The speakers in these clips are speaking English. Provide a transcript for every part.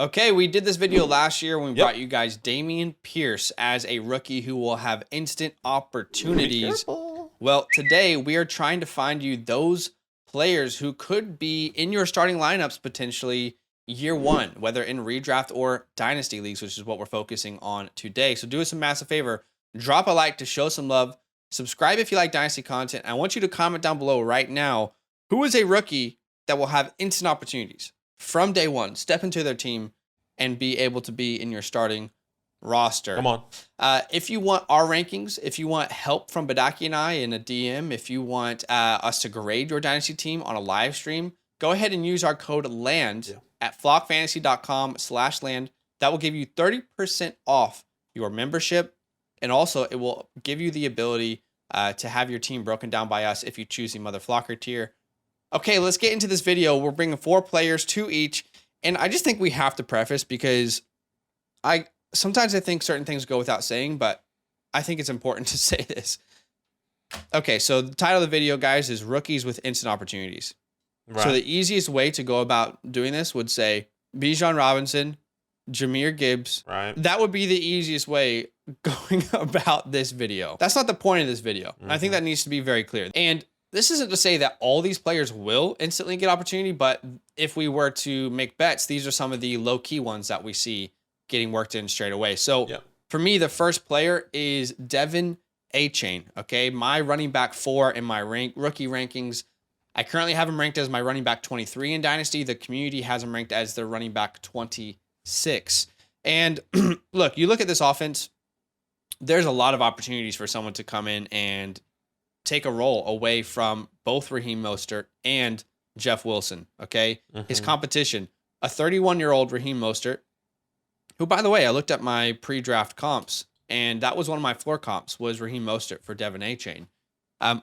Okay, we did this video last year when we Yep. brought you guys Damian Pierce as a rookie who will have instant opportunities. Well, today we are trying to find you those players who could be in your starting lineups potentially year one, whether in redraft or dynasty leagues, which is what we're focusing on today. So do us a massive favor, drop a like to show some love, subscribe if you like dynasty content. I want you to comment down below right now, who is a rookie that will have instant opportunities from day one, step into their team, and be able to be in your starting roster. Come on. If you want our rankings, if you want help from Badake and I in a DM, if you want us to grade your Dynasty team on a live stream, go ahead and use our code LAND at flockfantasy.com/land. That will give you 30% off your membership. And also, it will give you the ability to have your team broken down by us if you choose the Mother Flocker tier. Okay, let's get into this video. We're bringing 4 players, 2 each. And I just think we have to preface because sometimes I think certain things go without saying, but I think it's important to say this. Okay, so the title of the video, guys, is Rookies with Instant Opportunities. Right. So the easiest way to go about doing this would say Bijan Robinson, Jahmyr Gibbs. Right. That would be the easiest way going about this video. That's not the point of this video. I think that needs to be very clear. And this isn't to say that all these players will instantly get opportunity, but if we were to make bets, these are some of the low-key ones that we see getting worked in straight away. So for me, the first player is Devin Achane, okay? My running back 4 in my rookie rankings. I currently have him ranked as my running back 23 in Dynasty. The community has him ranked as their running back 26. And look, you look at this offense, there's a lot of opportunities for someone to come in and take a role away from both Raheem Mostert and Jeff Wilson, okay? His competition, a 31-year-old Raheem Mostert, who, by the way, I looked at my pre-draft comps, and that was one of my floor comps, was Raheem Mostert for Devin Achane.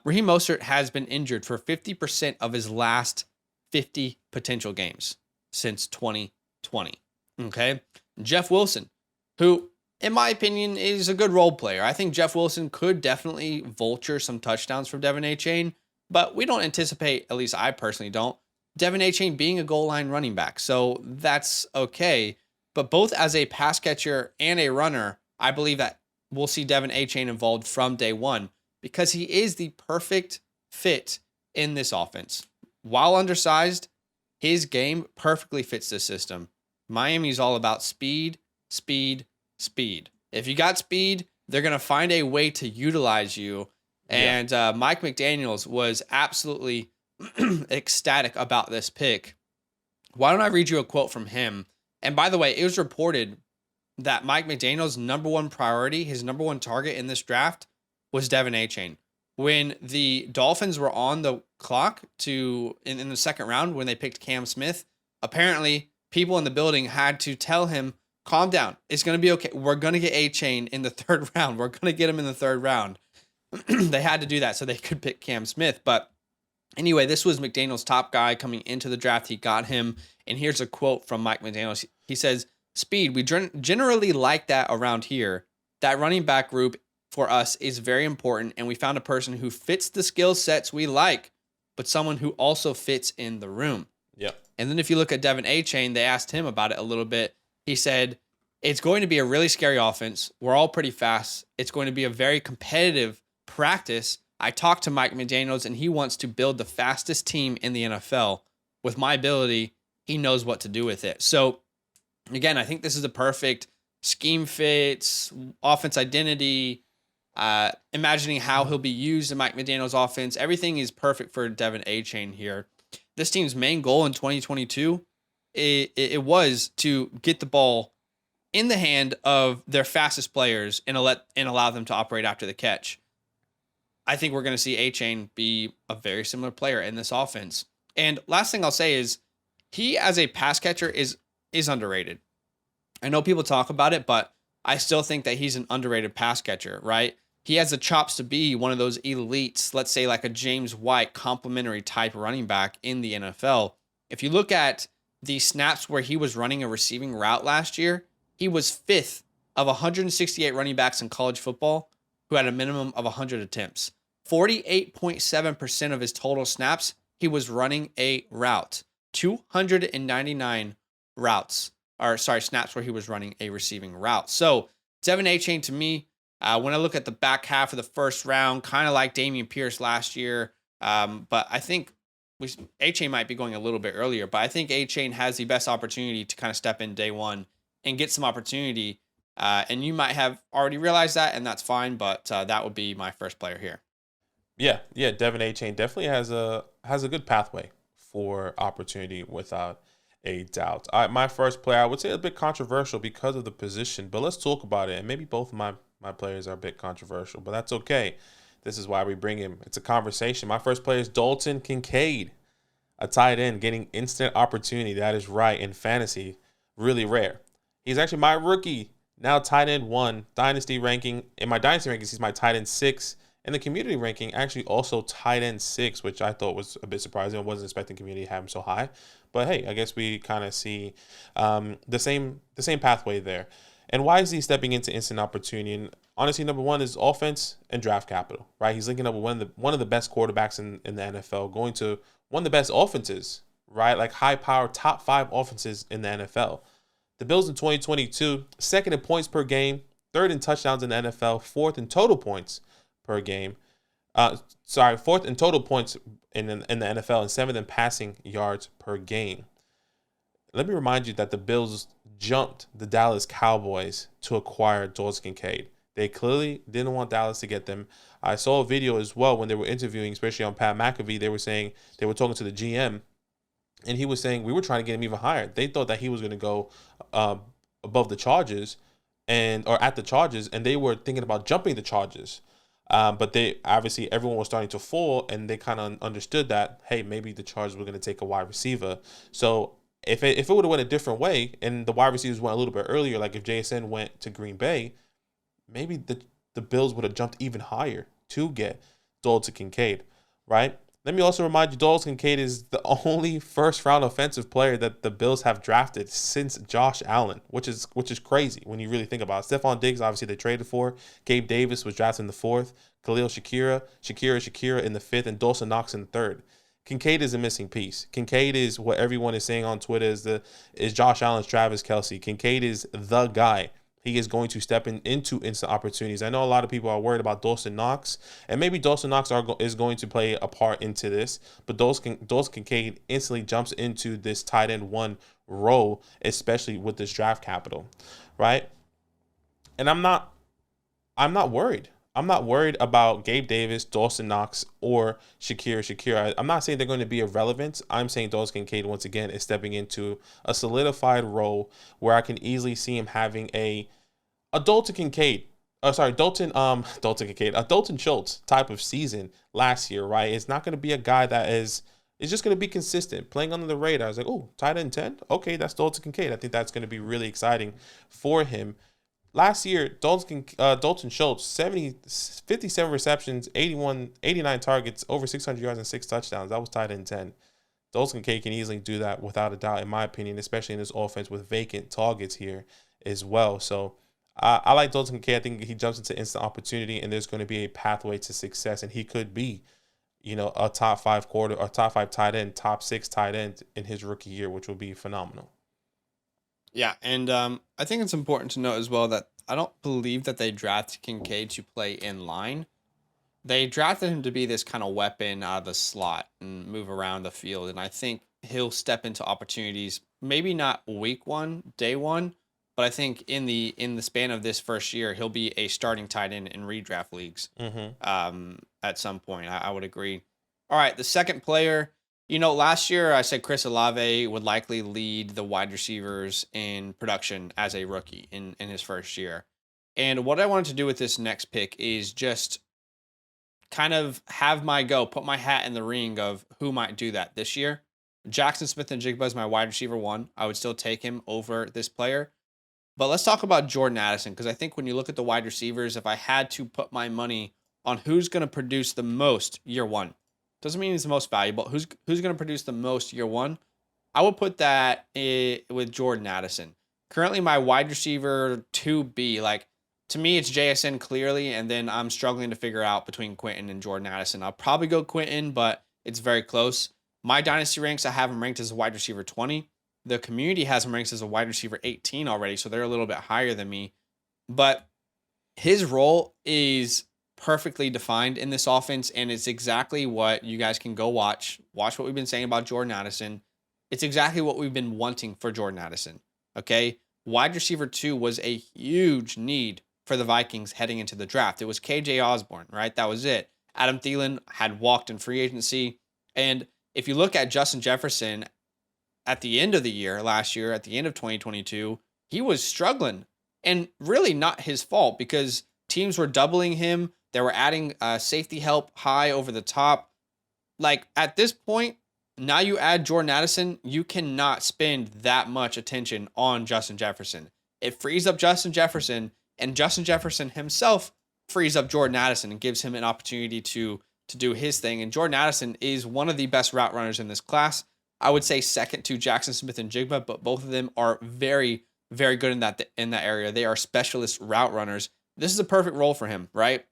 Raheem Mostert has been injured for 50% of his last 50 potential games since 2020, okay? Jeff Wilson, who, in my opinion, is a good role player. I think Jeff Wilson could definitely vulture some touchdowns from Devin Achane, but we don't anticipate, at least I personally don't, Devin Achane being a goal line running back. So that's okay. But both as a pass catcher and a runner, I believe that we'll see Devin Achane involved from day one because he is the perfect fit in this offense. While undersized, his game perfectly fits this system. Miami's all about speed, speed, speed. If you got speed, they're going to find a way to utilize you. And Mike McDaniels was absolutely ecstatic about this pick. Why don't I read you a quote from him? And by the way, it was reported that Mike McDaniels' number one priority, his number one target in this draft was Devin Achane. When the Dolphins were on the clock in the second round, when they picked Cam Smith, apparently people in the building had to tell him, calm down. It's going to be okay. We're going to get Achane in the 3rd round. We're going to get him in the 3rd round. They had to do that so they could pick Cam Smith. But anyway, this was McDaniels' top guy coming into the draft. He got him. And here's a quote from Mike McDaniels. He says, speed, we generally like that around here. That running back group for us is very important. And we found a person who fits the skill sets we like, but someone who also fits in the room. Yep. And then if you look at Devin Achane, they asked him about it a little bit. He said, it's going to be a really scary offense. We're all pretty fast. It's going to be a very competitive practice. I talked to Mike McDaniels, and he wants to build the fastest team in the NFL. With my ability, he knows what to do with it. So, again, I think this is the perfect scheme fits, offense identity, imagining how he'll be used in Mike McDaniels' offense. Everything is perfect for Devin Achane here. This team's main goal in 2022 it was to get the ball in the hand of their fastest players and allow them to operate after the catch. I think we're going to see Achane be a very similar player in this offense. And last thing I'll say is he as a pass catcher is underrated. I know people talk about it, but I still think that he's an underrated pass catcher, right? He has the chops to be one of those elites, let's say like a James White complementary type running back in the NFL. If you look at the snaps where he was running a receiving route last year, he was 5th of 168 running backs in college football who had a minimum of 100 attempts. 48.7% of his total snaps, he was running a route. 299 routes. snaps where he was running a receiving route. So Devin A-Chain to me, when I look at the back half of the first round, kind of like Dameon Pierce last year, but I think A-Chain might be going a little bit earlier, but I think A-Chain has the best opportunity to kind of step in day one and get some opportunity. And you might have already realized that, and that's fine, but that would be my first player here. Yeah, Devin A-Chain definitely has a good pathway for opportunity without a doubt. My first player, I would say a bit controversial because of the position, but let's talk about it. And maybe both of my players are a bit controversial, but that's okay. This is why we bring him. It's a conversation. My first player is Dalton Kincaid, a tight end getting instant opportunity. That is right, in fantasy, really rare. He's actually my rookie, now tight end 1, dynasty ranking. In my dynasty rankings, he's my tight end 6. In the community ranking, actually also tight end 6, which I thought was a bit surprising. I wasn't expecting community to have him so high. But hey, I guess we kind of see the same pathway there. And why is he stepping into instant opportunity? And honestly, number one is offense and draft capital, right? He's linking up with one of the best quarterbacks in the NFL, going to one of the best offenses, right? Like high-powered top 5 offenses in the NFL. The Bills in 2022, second in points per game, third in touchdowns in the NFL, fourth in total points per game. Fourth in total points in the NFL and seventh in passing yards per game. Let me remind you that the Bills jumped the Dallas Cowboys to acquire Dalton Kincaid. They clearly didn't want Dallas to get them. I saw a video as well when they were interviewing, especially on Pat McAfee. They were saying, they were talking to the GM, and he was saying, we were trying to get him even higher. They thought that he was going to go above the Chargers or at the Chargers, and they were thinking about jumping the Chargers. But they obviously, everyone was starting to fall, and they kind of understood that, hey, maybe the Chargers were going to take a wide receiver. So if it would have went a different way and the wide receivers went a little bit earlier, like if JSN went to Green Bay, maybe the Bills would have jumped even higher to get Dalton Kincaid, right? Let me also remind you, Dalton Kincaid is the only first-round offensive player that the Bills have drafted since Josh Allen, which is crazy when you really think about it. Stephon Diggs, obviously, they traded for. Gabe Davis was drafted in the 4th. Khalil Shakira in the 5th, and Dawson Knox in the 3rd. Kincaid is a missing piece. Kincaid is what everyone is saying on Twitter is Josh Allen's Travis Kelce. Kincaid is the guy. He is going to step into instant opportunities. I know a lot of people are worried about Dawson Knox, and maybe Dawson Knox is going to play a part into this, but Dawson Kincaid instantly jumps into this tight end 1 role, especially with this draft capital, right? And I'm not worried. I'm not worried about Gabe Davis, Dawson Knox, or Shakira. I'm not saying they're going to be irrelevant. I'm saying Dalton Kincaid, once again, is stepping into a solidified role where I can easily see him having a Dalton Schultz type of season last year, right? It's not going to be a guy that is just going to be consistent, playing under the radar. I was like, oh, tight end 10? Okay, that's Dalton Kincaid. I think that's going to be really exciting for him. Last year, Dalton Schultz, 57 receptions, 89 targets, over 600 yards and 6 touchdowns. That was tight end 10. Dalton Kincaid can easily do that without a doubt, in my opinion, especially in this offense with vacant targets here as well. So I like Dalton Kincaid. I think he jumps into instant opportunity, and there's going to be a pathway to success, and he could be, a top 5 tight end, top 6 tight end in his rookie year, which will be phenomenal. Yeah, and I think it's important to note as well that I don't believe that they drafted Kincaid to play in line. They drafted him to be this kind of weapon out of the slot and move around the field, and I think he'll step into opportunities, maybe not week 1, day 1, but I think in the span of this first year, he'll be a starting tight end in redraft leagues at some point. I would agree. All right, the second player. Last year I said Chris Olave would likely lead the wide receivers in production as a rookie in his first year. And what I wanted to do with this next pick is just kind of put my hat in the ring of who might do that this year. Jackson Smith-Njigba is my wide receiver 1. I would still take him over this player. But let's talk about Jordan Addison, because I think when you look at the wide receivers, if I had to put my money on who's going to produce the most year 1, doesn't mean he's the most valuable. Who's going to produce the most year 1? I would put that with Jordan Addison. Currently, my wide receiver 2B, to me, it's JSN clearly, and then I'm struggling to figure out between Quentin and Jordan Addison. I'll probably go Quentin, but it's very close. My dynasty ranks, I have him ranked as a wide receiver 20. The community has him ranked as a wide receiver 18 already, so they're a little bit higher than me. But his role is perfectly defined in this offense, and it's exactly what you guys can go watch. Watch what we've been saying about Jordan Addison. It's exactly what we've been wanting for Jordan Addison. Okay? Wide receiver 2 was a huge need for the Vikings heading into the draft. It was KJ Osborne, right? That was it. Adam Thielen had walked in free agency. And if you look at Justin Jefferson at the end of the year, last year, at the end of 2022, he was struggling. And really not his fault, because teams were doubling him. They were adding safety help high over the top. Like, at this point, now you add Jordan Addison, you cannot spend that much attention on Justin Jefferson. It frees up Justin Jefferson, and Justin Jefferson himself frees up Jordan Addison and gives him an opportunity to do his thing. And Jordan Addison is one of the best route runners in this class. I would say second to Jackson Smith and Jigba, but both of them are very, very good in that area. They are specialist route runners. This is a perfect role for him, right?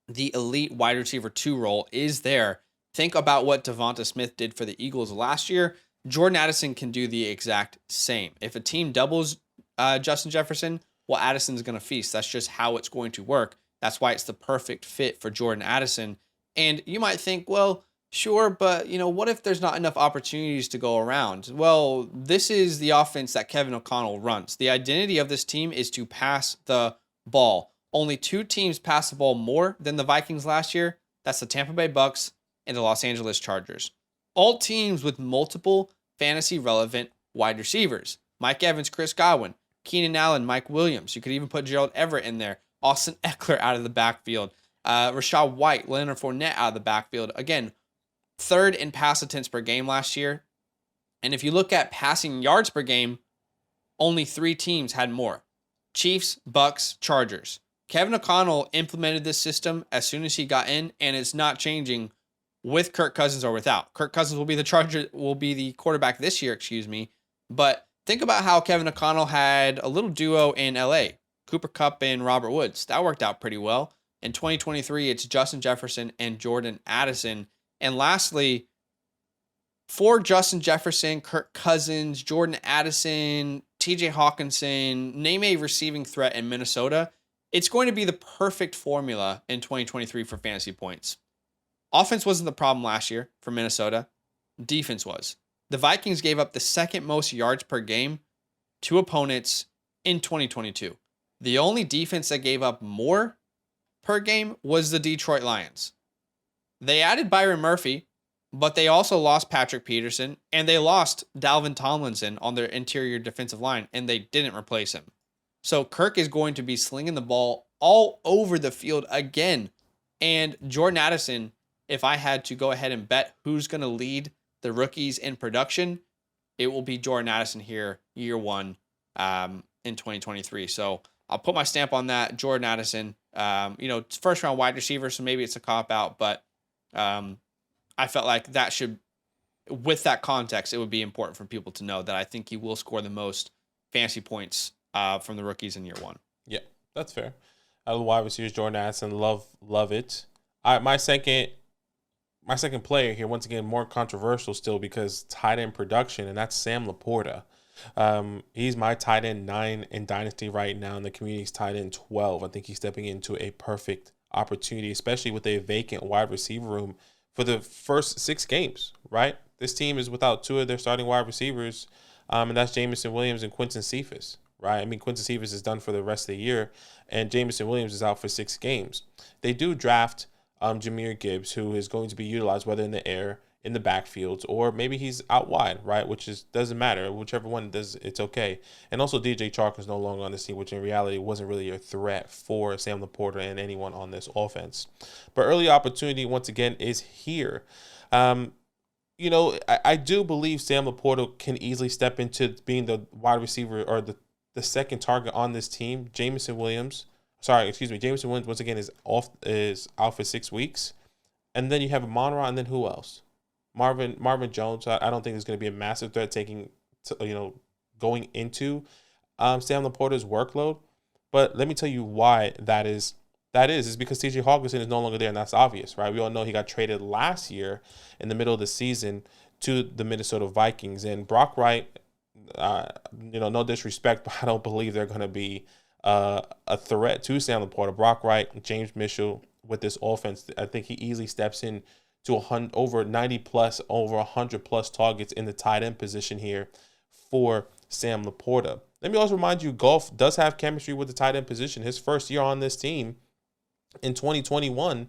The elite wide receiver 2 role is there. Think about what Devonta Smith did for the Eagles last year. Jordan Addison can do the exact same. If a team doubles Justin Jefferson, well, Addison's going to feast. That's just how it's going to work. That's why it's the perfect fit for Jordan Addison. And you might think, well, sure, but what if there's not enough opportunities to go around? Well, this is the offense that Kevin O'Connell runs. The identity of this team is to pass the ball. Only 2 teams passed the ball more than the Vikings last year. That's the Tampa Bay Bucks and the Los Angeles Chargers. All teams with multiple fantasy relevant wide receivers. Mike Evans, Chris Godwin, Keenan Allen, Mike Williams. You could even put Gerald Everett in there. Austin Eckler out of the backfield. Rachaad White, Leonard Fournette out of the backfield. Again, 3rd in pass attempts per game last year. And if you look at passing yards per game, only 3 teams had more. Chiefs, Bucks, Chargers. Kevin O'Connell implemented this system as soon as he got in, and it's not changing with Kirk Cousins or without. Kirk Cousins will be the quarterback this year, But think about how Kevin O'Connell had a little duo in LA, Cooper Kupp and Robert Woods. That worked out pretty well. In 2023, it's Justin Jefferson and Jordan Addison. And lastly, for Justin Jefferson, Kirk Cousins, Jordan Addison, TJ Hawkinson, name a receiving threat in Minnesota, it's going to be the perfect formula in 2023 for fantasy points. Offense wasn't the problem last year for Minnesota. Defense was. The Vikings gave up the 2nd most yards per game to opponents in 2022. The only defense that gave up more per game was the Detroit Lions. They added Byron Murphy, but they also lost Patrick Peterson, and they lost Dalvin Tomlinson on their interior defensive line, and they didn't replace him. So Kirk is going to be slinging the ball all over the field again. And Jordan Addison, if I had to go ahead and bet who's going to lead the rookies in production, it will be Jordan Addison here, year 1 in 2023. So I'll put my stamp on that. Jordan Addison, first round wide receiver, so maybe it's a cop out, but I felt like that should, with that context, it would be important for people to know that I think he will score the most fantasy points from the rookies in year 1. Yeah, that's fair. Out of the wide receivers, Jordan Addison, love it. My second player here, once again, more controversial still because tight end production, and that's Sam Laporta. He's my tight end 9 in Dynasty right now, and the community's tight end 12. I think he's stepping into a perfect opportunity, especially with a vacant wide receiver room for the first 6 games, right? This team is without 2 of their starting wide receivers, and that's Jameson Williams and Quinton Cephas, right? I mean, Quinton Cephas is done for the rest of the year, and Jameson Williams is out for 6 games. They do draft Jahmyr Gibbs, who is going to be utilized whether in the air, in the backfields, or maybe he's out wide, right? Which doesn't matter. Whichever one does, it's okay. And also DJ Chark is no longer on the team, which in reality wasn't really a threat for Sam Laporta and anyone on this offense. But early opportunity, once again, is here. I do believe Sam Laporta can easily step into being the wide receiver or the second target on this team. Jameson Williams, once again, is out for 6 weeks. And then you have Amon-Ra, and then who else? Marvin Jones. I don't think there's going to be a massive threat going into Sam Laporta's workload. But let me tell you why that is. Is because TJ Hawkinson is no longer there, and that's obvious, right? We all know he got traded last year in the middle of the season to the Minnesota Vikings. And Brock Wright, No disrespect, but I don't believe they're going to be a threat to Sam Laporta. Brock Wright, James Mitchell with this offense, I think he easily steps in to over 90 plus, over 100 plus targets in the tight end position here for Sam Laporta. Let me also remind you, Goff does have chemistry with the tight end position. His first year on this team in 2021,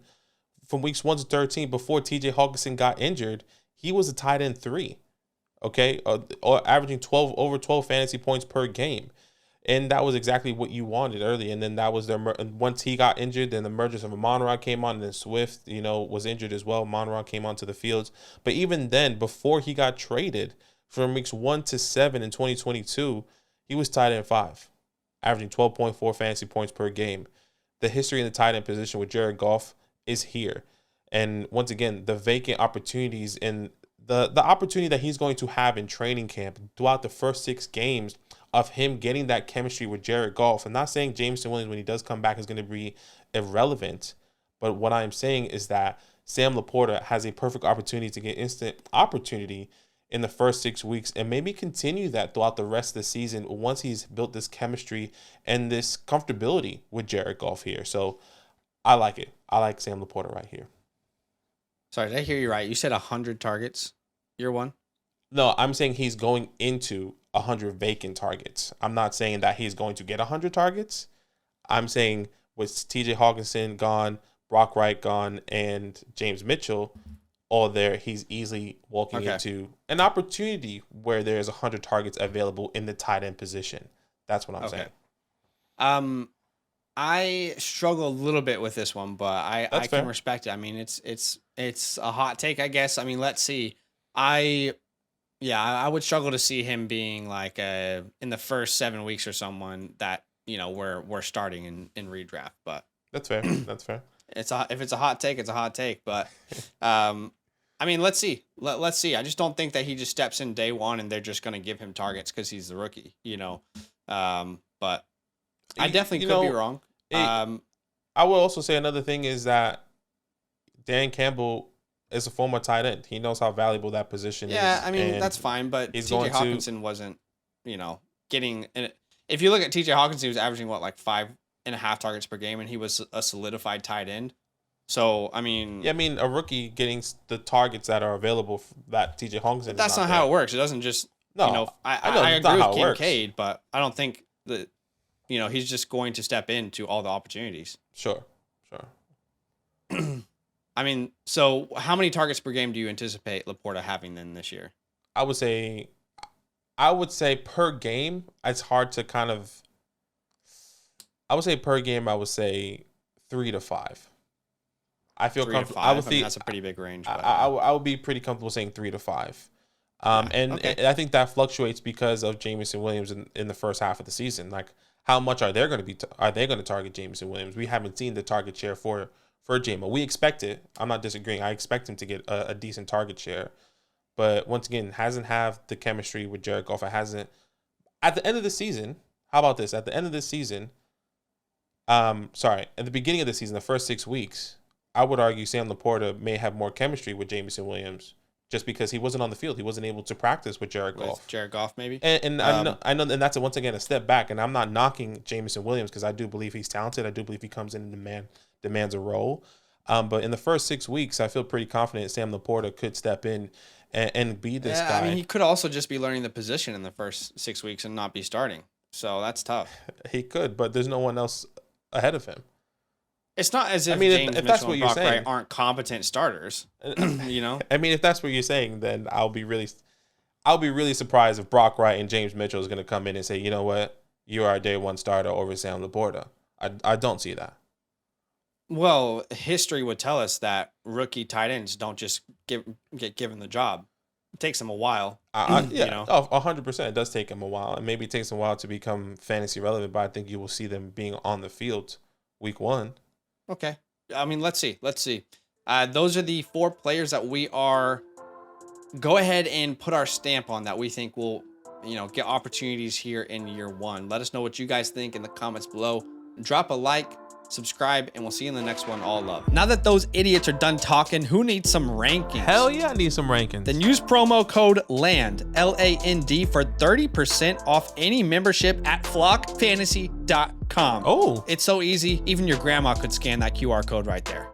from weeks 1 to 13, before TJ Hawkinson got injured, he was a tight end 3. Okay, or averaging over 12 fantasy points per game. And that was exactly what you wanted early. And then that was once he got injured, then the emergence of Amon-Ra came on, and then Swift, was injured as well. Amon-Ra came onto the fields. But even then, before he got traded, from weeks 1 to 7 in 2022, he was tight end 5, averaging 12.4 fantasy points per game. The history in the tight end position with Jared Goff is here. And once again, the vacant opportunities and the opportunity that he's going to have in training camp throughout the first 6 games of him getting that chemistry with Jared Goff. I'm not saying Jameson Williams, when he does come back, is going to be irrelevant. But what I'm saying is that Sam Laporta has a perfect opportunity to get instant opportunity in the first 6 weeks and maybe continue that throughout the rest of the season once he's built this chemistry and this comfortability with Jared Goff here. So I like it. I like Sam Laporta right here. Sorry, did I hear you right? You said 100 targets year one? No, I'm saying he's going into 100 vacant targets. I'm not saying that he's going to get 100 targets. I'm saying with TJ Hawkinson gone, Brock Wright gone, and James Mitchell all there, he's easily walking into an opportunity where there's 100 targets available in the tight end position. That's what I'm saying. I struggle a little bit with this one, but I can respect it. I mean, it's a hot take, I guess. I mean, let's see. I would struggle to see him being like in the first 7 weeks or someone that we're starting in redraft. But that's fair. That's fair. If it's a hot take, it's a hot take. But I mean, let's see. Let's see. I just don't think that he just steps in day one and they're just going to give him targets because he's the rookie. But I definitely could be wrong. I will also say another thing is that Dan Campbell is a former tight end. He knows how valuable that position is. Yeah, I mean, that's fine, but TJ Hawkinson wasn't, getting – if you look at TJ Hawkinson, he was averaging, like 5.5 targets per game, and he was a solidified tight end. So, I mean... Yeah, I mean, a rookie getting the targets that are available that TJ Hawkinson That's not how it works. It doesn't just... No, I agree with Kincaid, but I don't think that, he's just going to step into all the opportunities. Sure. I mean, so how many targets per game do you anticipate Laporta having then this year? I would say per game, it's hard to kind of... I would say per game, I would say 3 to 5. I feel comfortable. I mean, that's a pretty big range. But, I would be pretty comfortable saying 3 to 5. And I think that fluctuates because of Jameson Williams in the first half of the season. Like, how much are they going to target Jameson Williams? We haven't seen the target share for Jamo. We expect it. I'm not disagreeing. I expect him to get a decent target share. But once again, hasn't have the chemistry with Jared Goff. It hasn't. At the end of the season, how about this? At the end of this season, at the beginning of the season, the first 6 weeks, I would argue Sam Laporta may have more chemistry with Jameson Williams just because he wasn't on the field. He wasn't able to practice with Jared Goff. Jared Goff, maybe? And I know, and that's once again a step back. And I'm not knocking Jameson Williams because I do believe he's talented. I do believe he comes in and demands a role. But in the first 6 weeks, I feel pretty confident Sam Laporta could step in and be this guy. I mean, he could also just be learning the position in the first 6 weeks and not be starting. So that's tough. He could, but there's no one else ahead of him. It's not as if James Mitchell and Brock Wright aren't competent starters. I mean, if that's what you're saying, then I'll be really surprised if Brock Wright and James Mitchell is going to come in and say, you know what, you are a day one starter over Sam Laporta. I don't see that. Well, history would tell us that rookie tight ends don't just get given the job. It takes them a while. 100%. It does take them a while. And maybe it takes them a while to become fantasy relevant, but I think you will see them being on the field week 1. Okay. I mean, let's see. Those are the 4 players that we are go ahead and put our stamp on that we think will, get opportunities here in year 1. Let us know what you guys think in the comments below. drop a like, subscribe, and we'll see you in the next one. All love. Now that those idiots are done talking, who needs some rankings? Hell yeah, I need some rankings. Then use promo code LAND, L-A-N-D, for 30% off any membership at flockfantasy.com. Oh. It's so easy, even your grandma could scan that QR code right there.